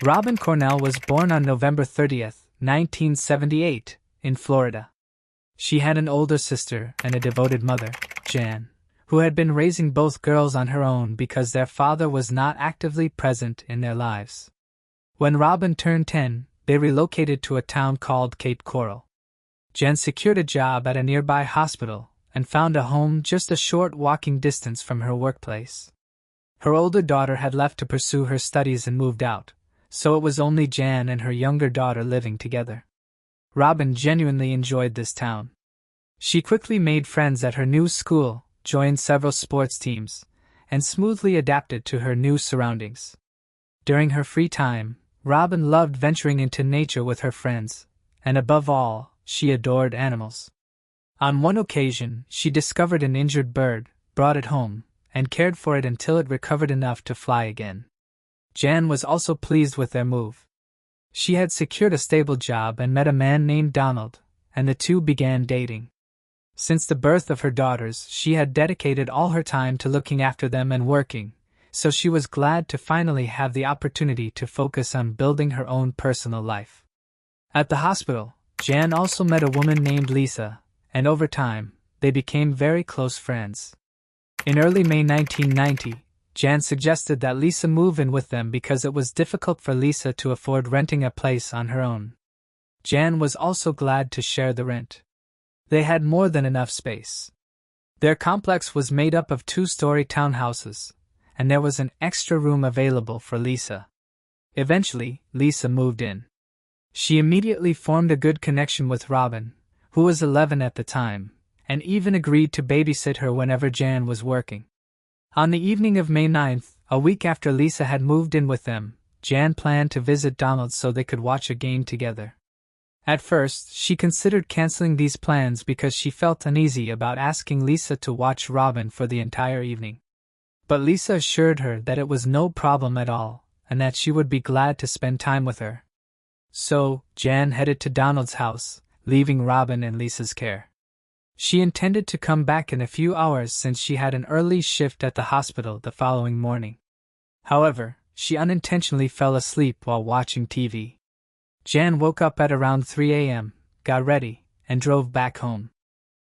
Robin Cornell was born on November 30th, 1978, in Florida. She had an older sister and a devoted mother, Jan, who had been raising both girls on her own because their father was not actively present in their lives. When Robin turned 10, they relocated to a town called Cape Coral. Jan secured a job at a nearby hospital and found a home just a short walking distance from her workplace. Her older daughter had left to pursue her studies and moved out, so it was only Jan and her younger daughter living together. Robin genuinely enjoyed this town. She quickly made friends at her new school, joined several sports teams, and smoothly adapted to her new surroundings. During her free time, Robin loved venturing into nature with her friends, and above all, she adored animals. On one occasion, she discovered an injured bird, brought it home, and cared for it until it recovered enough to fly again. Jan was also pleased with their move. She had secured a stable job and met a man named Donald, and the two began dating. Since the birth of her daughters, she had dedicated all her time to looking after them and working, so she was glad to finally have the opportunity to focus on building her own personal life. At the hospital, Jan also met a woman named Lisa, and over time, they became very close friends. In early May 1990, Jan suggested that Lisa move in with them because it was difficult for Lisa to afford renting a place on her own. Jan was also glad to share the rent. They had more than enough space. Their complex was made up of 2-story townhouses, and there was an extra room available for Lisa. Eventually, Lisa moved in. She immediately formed a good connection with Robin, who was 11 at the time, and even agreed to babysit her whenever Jan was working. On the evening of May 9th, a week after Lisa had moved in with them, Jan planned to visit Donald so they could watch a game together. At first, she considered canceling these plans because she felt uneasy about asking Lisa to watch Robin for the entire evening. But Lisa assured her that it was no problem at all, and that she would be glad to spend time with her. So, Jan headed to Donald's house, leaving Robin in Lisa's care. She intended to come back in a few hours since she had an early shift at the hospital the following morning. However, she unintentionally fell asleep while watching TV. Jan woke up at around 3 a.m., got ready, and drove back home.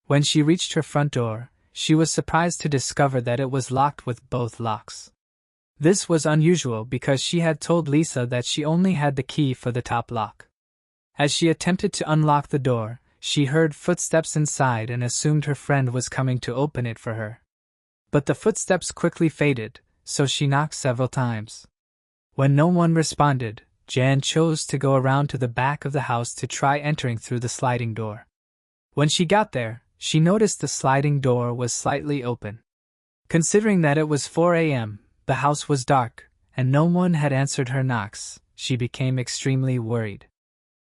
When she reached her front door, she was surprised to discover that it was locked with both locks. This was unusual because she had told Lisa that she only had the key for the top lock. As she attempted to unlock the door, she heard footsteps inside and assumed her friend was coming to open it for her. But the footsteps quickly faded, so she knocked several times. When no one responded, Jan chose to go around to the back of the house to try entering through the sliding door. When she got there, she noticed the sliding door was slightly open. Considering that it was 4 a.m., the house was dark, and no one had answered her knocks, she became extremely worried.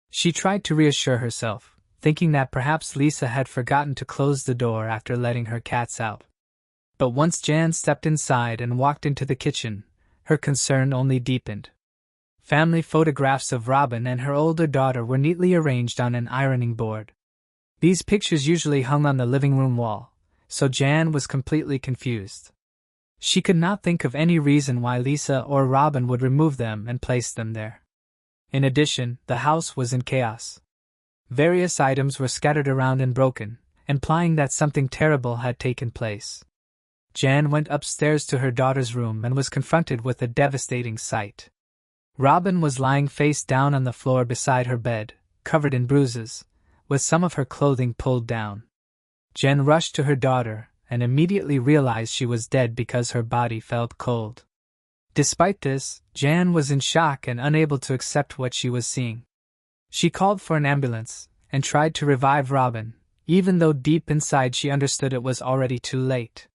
She tried to reassure herself, thinking that perhaps Lisa had forgotten to close the door after letting her cats out. But once Jan stepped inside and walked into the kitchen, her concern only deepened. Family photographs of Robin and her older daughter were neatly arranged on an ironing board. These pictures usually hung on the living room wall, so Jan was completely confused. She could not think of any reason why Lisa or Robin would remove them and place them there. In addition, the house was in chaos. Various items were scattered around and broken, implying that something terrible had taken place. Jan went upstairs to her daughter's room and was confronted with a devastating sight. Robin was lying face down on the floor beside her bed, covered in bruises, with some of her clothing pulled down. Jan rushed to her daughter and immediately realized she was dead because her body felt cold. Despite this, Jan was in shock and unable to accept what she was seeing. She called for an ambulance and tried to revive Robin, even though deep inside she understood it was already too late.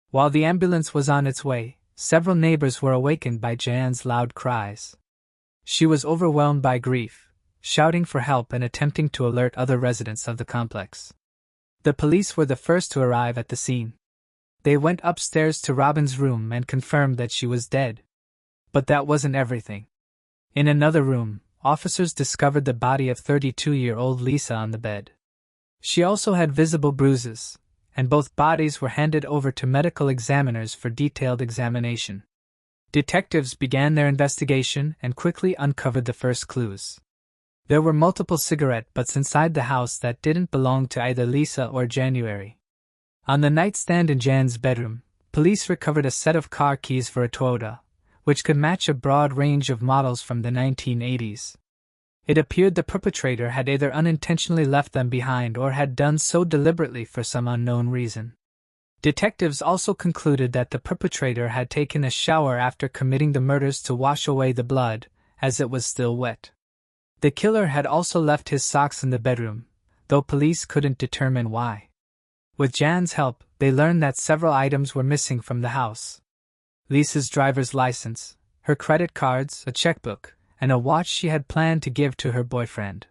While the ambulance was on its way, several neighbors were awakened by Jan's loud cries. She was overwhelmed by grief, shouting for help and attempting to alert other residents of the complex. The police were the first to arrive at the scene. They went upstairs to Robin's room and confirmed that she was dead. But that wasn't everything. In another room, officers discovered the body of 32-year-old Lisa on the bed. She also had visible bruises, and both bodies were handed over to medical examiners for detailed examination. Detectives began their investigation and quickly uncovered the first clues. There were multiple cigarette butts inside the house that didn't belong to either Lisa or January. On the nightstand in Jan's bedroom, police recovered a set of car keys for a Toyota, which could match a broad range of models from the 1980s. It appeared the perpetrator had either unintentionally left them behind or had done so deliberately for some unknown reason. Detectives also concluded that the perpetrator had taken a shower after committing the murders to wash away the blood, as it was still wet. The killer had also left his socks in the bedroom, though police couldn't determine why. With Jan's help, they learned that several items were missing from the house. Lisa's driver's license, her credit cards, a checkbook, and a watch she had planned to give to her boyfriend.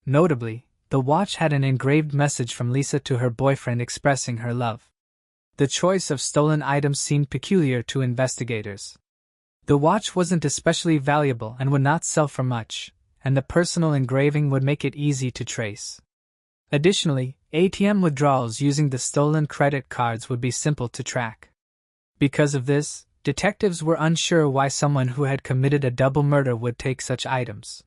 Notably, the watch had an engraved message from Lisa to her boyfriend expressing her love. The choice of stolen items seemed peculiar to investigators. The watch wasn't especially valuable and would not sell for much, and the personal engraving would make it easy to trace. Additionally, ATM withdrawals using the stolen credit cards would be simple to track. Because of this, detectives were unsure why someone who had committed a double murder would take such items.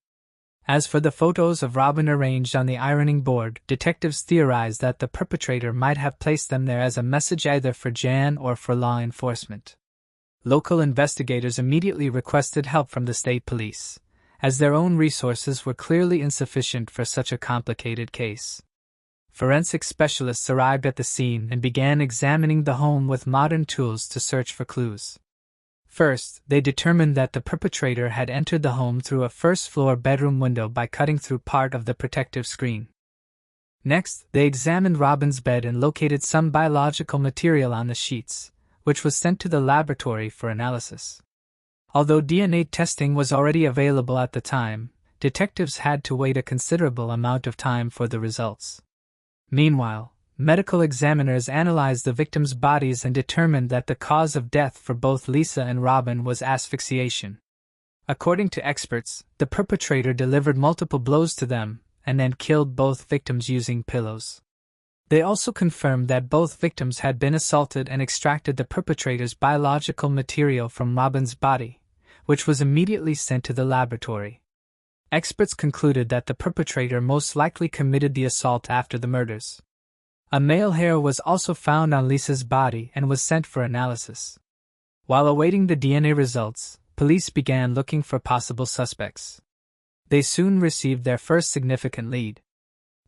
As for the photos of Robin arranged on the ironing board, detectives theorized that the perpetrator might have placed them there as a message either for Jan or for law enforcement. Local investigators immediately requested help from the state police, as their own resources were clearly insufficient for such a complicated case. Forensic specialists arrived at the scene and began examining the home with modern tools to search for clues. First, they determined that the perpetrator had entered the home through a first-floor bedroom window by cutting through part of the protective screen. Next, they examined Robin's bed and located some biological material on the sheets, which was sent to the laboratory for analysis. Although DNA testing was already available at the time, detectives had to wait a considerable amount of time for the results. Meanwhile, medical examiners analyzed the victims' bodies and determined that the cause of death for both Lisa and Robin was asphyxiation. According to experts, the perpetrator delivered multiple blows to them and then killed both victims using pillows. They also confirmed that both victims had been assaulted and extracted the perpetrator's biological material from Robin's body, which was immediately sent to the laboratory. Experts concluded that the perpetrator most likely committed the assault after the murders. A male hair was also found on Lisa's body and was sent for analysis. While awaiting the DNA results, police began looking for possible suspects. They soon received their first significant lead.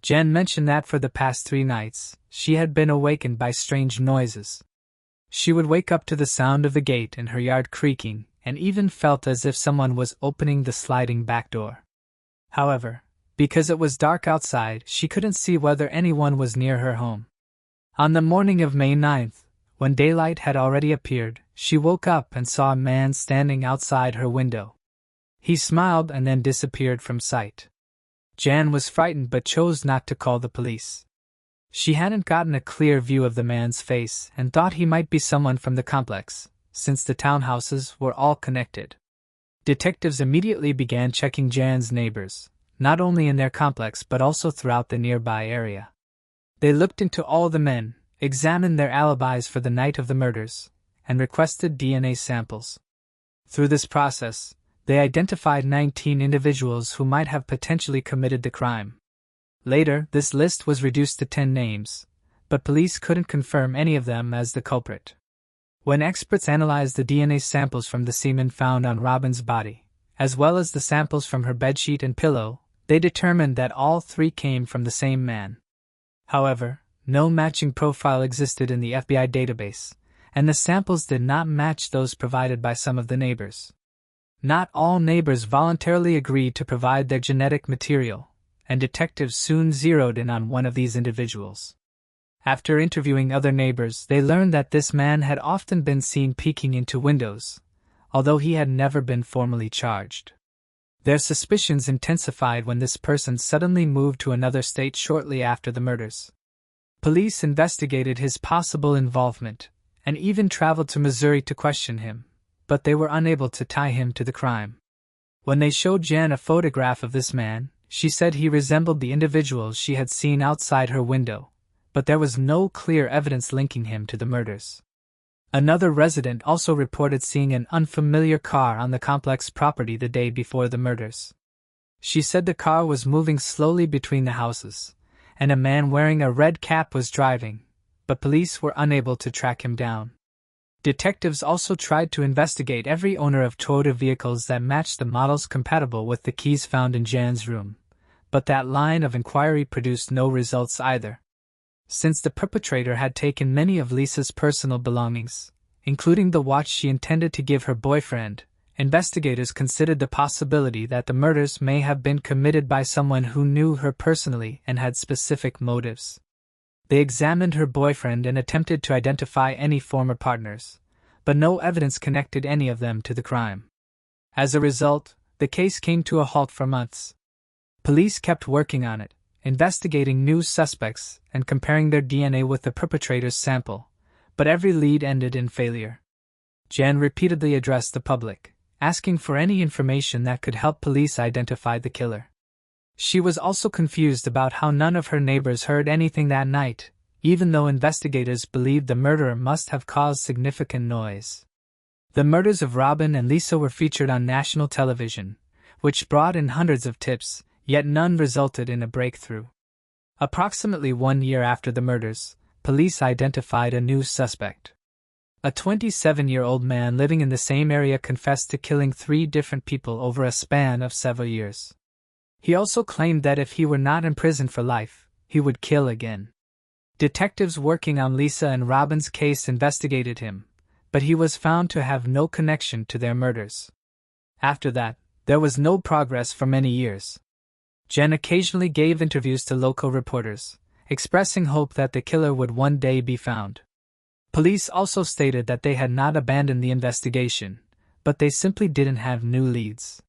Jen mentioned that for the past 3 nights, she had been awakened by strange noises. She would wake up to the sound of the gate in her yard creaking, and even felt as if someone was opening the sliding back door. However, because it was dark outside, she couldn't see whether anyone was near her home. On the morning of May 9th, when daylight had already appeared, she woke up and saw a man standing outside her window. He smiled and then disappeared from sight. Jan was frightened but chose not to call the police. She hadn't gotten a clear view of the man's face and thought he might be someone from the complex, since the townhouses were all connected. Detectives immediately began checking Jan's neighbors, not only in their complex but also throughout the nearby area. They looked into all the men, examined their alibis for the night of the murders, and requested DNA samples. Through this process, they identified 19 individuals who might have potentially committed the crime. Later, this list was reduced to 10 names, but police couldn't confirm any of them as the culprit. When experts analyzed the DNA samples from the semen found on Robin's body, as well as the samples from her bedsheet and pillow, they determined that all 3 came from the same man. However, no matching profile existed in the FBI database, and the samples did not match those provided by some of the neighbors. Not all neighbors voluntarily agreed to provide their genetic material, and detectives soon zeroed in on one of these individuals. After interviewing other neighbors, they learned that this man had often been seen peeking into windows, although he had never been formally charged. Their suspicions intensified when this person suddenly moved to another state shortly after the murders. Police investigated his possible involvement, and even traveled to Missouri to question him, but they were unable to tie him to the crime. When they showed Jan a photograph of this man, she said he resembled the individuals she had seen outside her window, but there was no clear evidence linking him to the murders. Another resident also reported seeing an unfamiliar car on the complex property the day before the murders. She said the car was moving slowly between the houses, and a man wearing a red cap was driving, but police were unable to track him down. Detectives also tried to investigate every owner of Toyota vehicles that matched the models compatible with the keys found in Jan's room, but that line of inquiry produced no results either. Since the perpetrator had taken many of Lisa's personal belongings, including the watch she intended to give her boyfriend, investigators considered the possibility that the murders may have been committed by someone who knew her personally and had specific motives. They examined her boyfriend and attempted to identify any former partners, but no evidence connected any of them to the crime. As a result, the case came to a halt for months. Police kept working on it, investigating new suspects and comparing their DNA with the perpetrator's sample, but every lead ended in failure. Jan repeatedly addressed the public, asking for any information that could help police identify the killer. She was also confused about how none of her neighbors heard anything that night, even though investigators believed the murderer must have caused significant noise. The murders of Robin and Lisa were featured on national television, which brought in hundreds of tips, yet none resulted in a breakthrough. Approximately 1 year after the murders, police identified a new suspect. A 27-year-old man living in the same area confessed to killing 3 different people over a span of several years. He also claimed that if he were not in prison for life, he would kill again. Detectives working on Lisa and Robin's case investigated him, but he was found to have no connection to their murders. After that, there was no progress for many years. Jen occasionally gave interviews to local reporters, expressing hope that the killer would one day be found. Police also stated that they had not abandoned the investigation, but they simply didn't have new leads.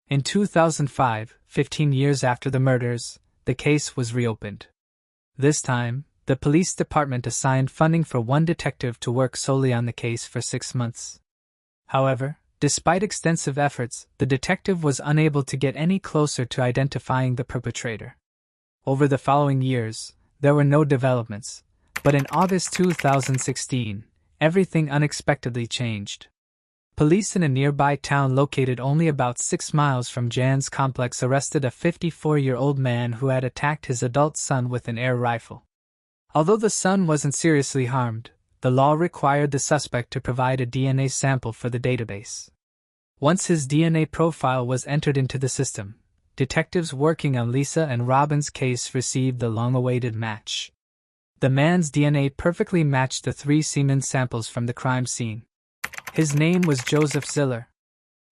In 2005, 15 years after the murders, the case was reopened. This time, the police department assigned funding for one detective to work solely on the case for 6 months. However, despite extensive efforts, the detective was unable to get any closer to identifying the perpetrator. Over the following years, there were no developments, but in August 2016, everything unexpectedly changed. Police in a nearby town located only about 6 miles from Jan's complex arrested a 54-year-old man who had attacked his adult son with an air rifle. Although the son wasn't seriously harmed, the law required the suspect to provide a DNA sample for the database. Once his DNA profile was entered into the system, detectives working on Lisa and Robin's case received the long-awaited match. The man's DNA perfectly matched the 3 semen samples from the crime scene. His name was Joseph Ziller.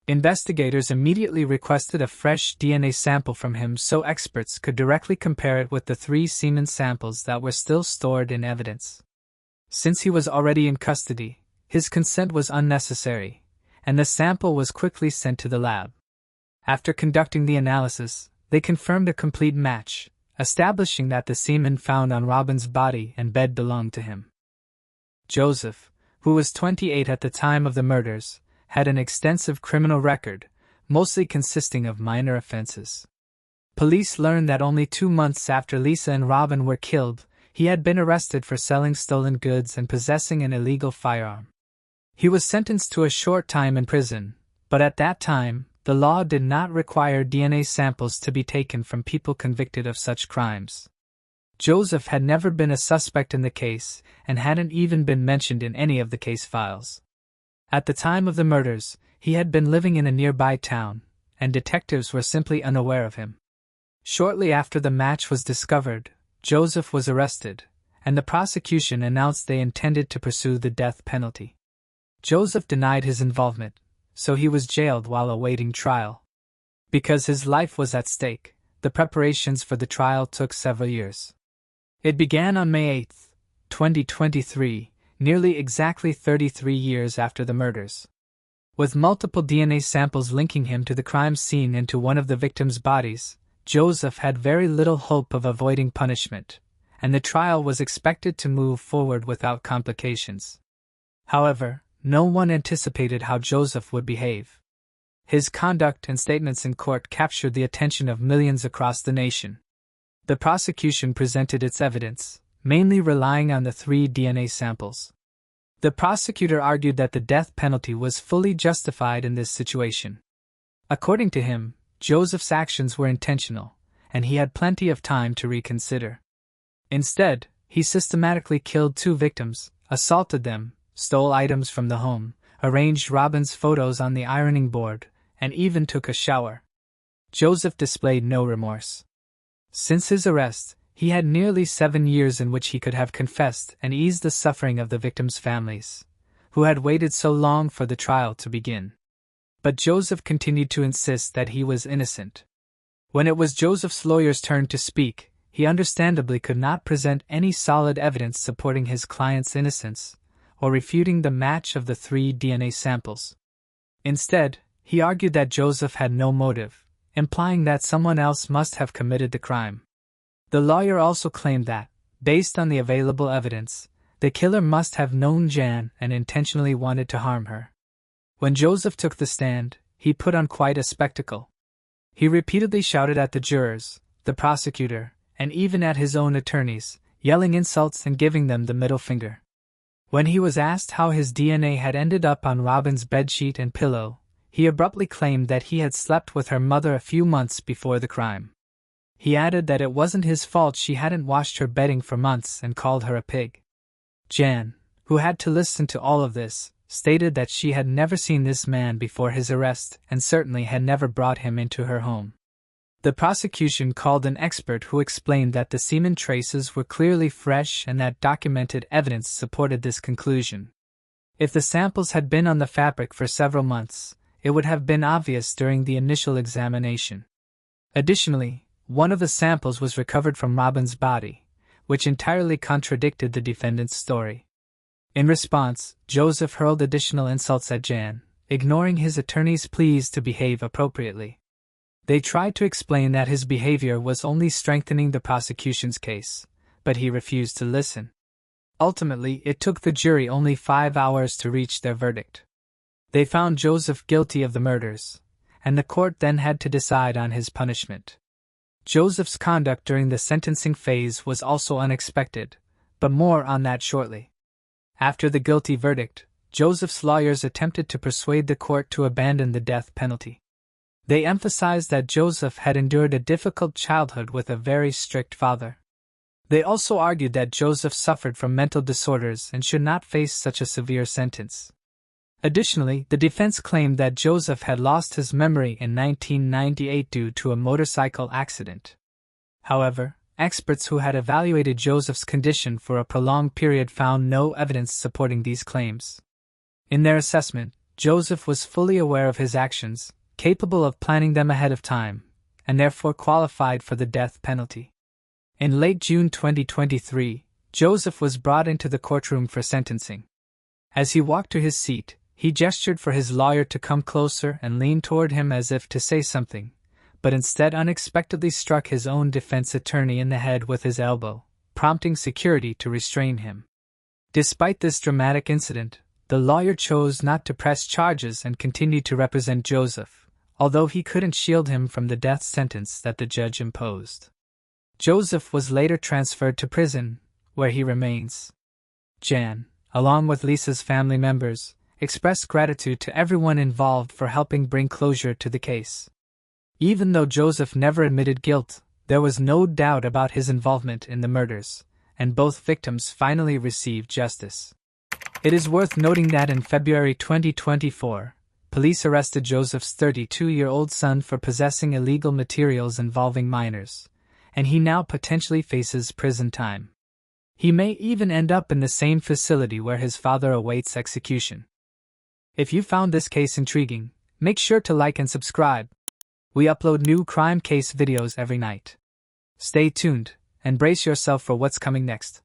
Investigators immediately requested a fresh DNA sample from him so experts could directly compare it with the 3 semen samples that were still stored in evidence. Since he was already in custody, his consent was unnecessary, and the sample was quickly sent to the lab. After conducting the analysis, they confirmed a complete match, establishing that the semen found on Robin's body and bed belonged to him. Joseph, who was 28 at the time of the murders, had an extensive criminal record, mostly consisting of minor offenses. Police learned that only 2 months after Lisa and Robin were killed, he had been arrested for selling stolen goods and possessing an illegal firearm. He was sentenced to a short time in prison, but at that time, the law did not require DNA samples to be taken from people convicted of such crimes. Joseph had never been a suspect in the case and hadn't even been mentioned in any of the case files. At the time of the murders, he had been living in a nearby town, and detectives were simply unaware of him. Shortly after the match was discovered, Joseph was arrested, and the prosecution announced they intended to pursue the death penalty. Joseph denied his involvement, so he was jailed while awaiting trial. Because his life was at stake, the preparations for the trial took several years. It began on May 8, 2023, nearly exactly 33 years after the murders. With multiple DNA samples linking him to the crime scene and to one of the victims' bodies, Joseph had very little hope of avoiding punishment, and the trial was expected to move forward without complications. However, no one anticipated how Joseph would behave. His conduct and statements in court captured the attention of millions across the nation. The prosecution presented its evidence, mainly relying on the 3 DNA samples. The prosecutor argued that the death penalty was fully justified in this situation. According to him, Joseph's actions were intentional, and he had plenty of time to reconsider. Instead, he systematically killed 2 victims, assaulted them, stole items from the home, arranged Robin's photos on the ironing board, and even took a shower. Joseph displayed no remorse. Since his arrest, he had nearly 7 years in which he could have confessed and eased the suffering of the victims' families, who had waited so long for the trial to begin. But Joseph continued to insist that he was innocent. When it was Joseph's lawyer's turn to speak, he understandably could not present any solid evidence supporting his client's innocence, or refuting the match of the 3 DNA samples. Instead, he argued that Joseph had no motive, implying that someone else must have committed the crime. The lawyer also claimed that, based on the available evidence, the killer must have known Jan and intentionally wanted to harm her. When Joseph took the stand, he put on quite a spectacle. He repeatedly shouted at the jurors, the prosecutor, and even at his own attorneys, yelling insults and giving them the middle finger. When he was asked how his DNA had ended up on Robin's bedsheet and pillow, he abruptly claimed that he had slept with her mother a few months before the crime. He added that it wasn't his fault she hadn't washed her bedding for months and called her a pig. Jan, who had to listen to all of this, stated that she had never seen this man before his arrest and certainly had never brought him into her home. The prosecution called an expert who explained that the semen traces were clearly fresh and that documented evidence supported this conclusion. If the samples had been on the fabric for several months, it would have been obvious during the initial examination. Additionally, one of the samples was recovered from Robin's body, which entirely contradicted the defendant's story. In response, Joseph hurled additional insults at Jan, ignoring his attorney's pleas to behave appropriately. They tried to explain that his behavior was only strengthening the prosecution's case, but he refused to listen. Ultimately, it took the jury only 5 hours to reach their verdict. They found Joseph guilty of the murders, and the court then had to decide on his punishment. Joseph's conduct during the sentencing phase was also unexpected, but more on that shortly. After the guilty verdict, Joseph's lawyers attempted to persuade the court to abandon the death penalty. They emphasized that Joseph had endured a difficult childhood with a very strict father. They also argued that Joseph suffered from mental disorders and should not face such a severe sentence. Additionally, the defense claimed that Joseph had lost his memory in 1998 due to a motorcycle accident. However, experts who had evaluated Joseph's condition for a prolonged period found no evidence supporting these claims. In their assessment, Joseph was fully aware of his actions, capable of planning them ahead of time, and therefore qualified for the death penalty. In late June 2023, Joseph was brought into the courtroom for sentencing. As he walked to his seat, he gestured for his lawyer to come closer and leaned toward him as if to say something, but instead unexpectedly struck his own defense attorney in the head with his elbow, prompting security to restrain him. Despite this dramatic incident, the lawyer chose not to press charges and continued to represent Joseph, although he couldn't shield him from the death sentence that the judge imposed. Joseph was later transferred to prison, where he remains. Jan, along with Lisa's family members, expressed gratitude to everyone involved for helping bring closure to the case. Even though Joseph never admitted guilt, there was no doubt about his involvement in the murders, and both victims finally received justice. It is worth noting that in February 2024, police arrested Joseph's 32-year-old son for possessing illegal materials involving minors, and he now potentially faces prison time. He may even end up in the same facility where his father awaits execution. If you found this case intriguing, make sure to like and subscribe. We upload new crime case videos every night. Stay tuned, and brace yourself for what's coming next.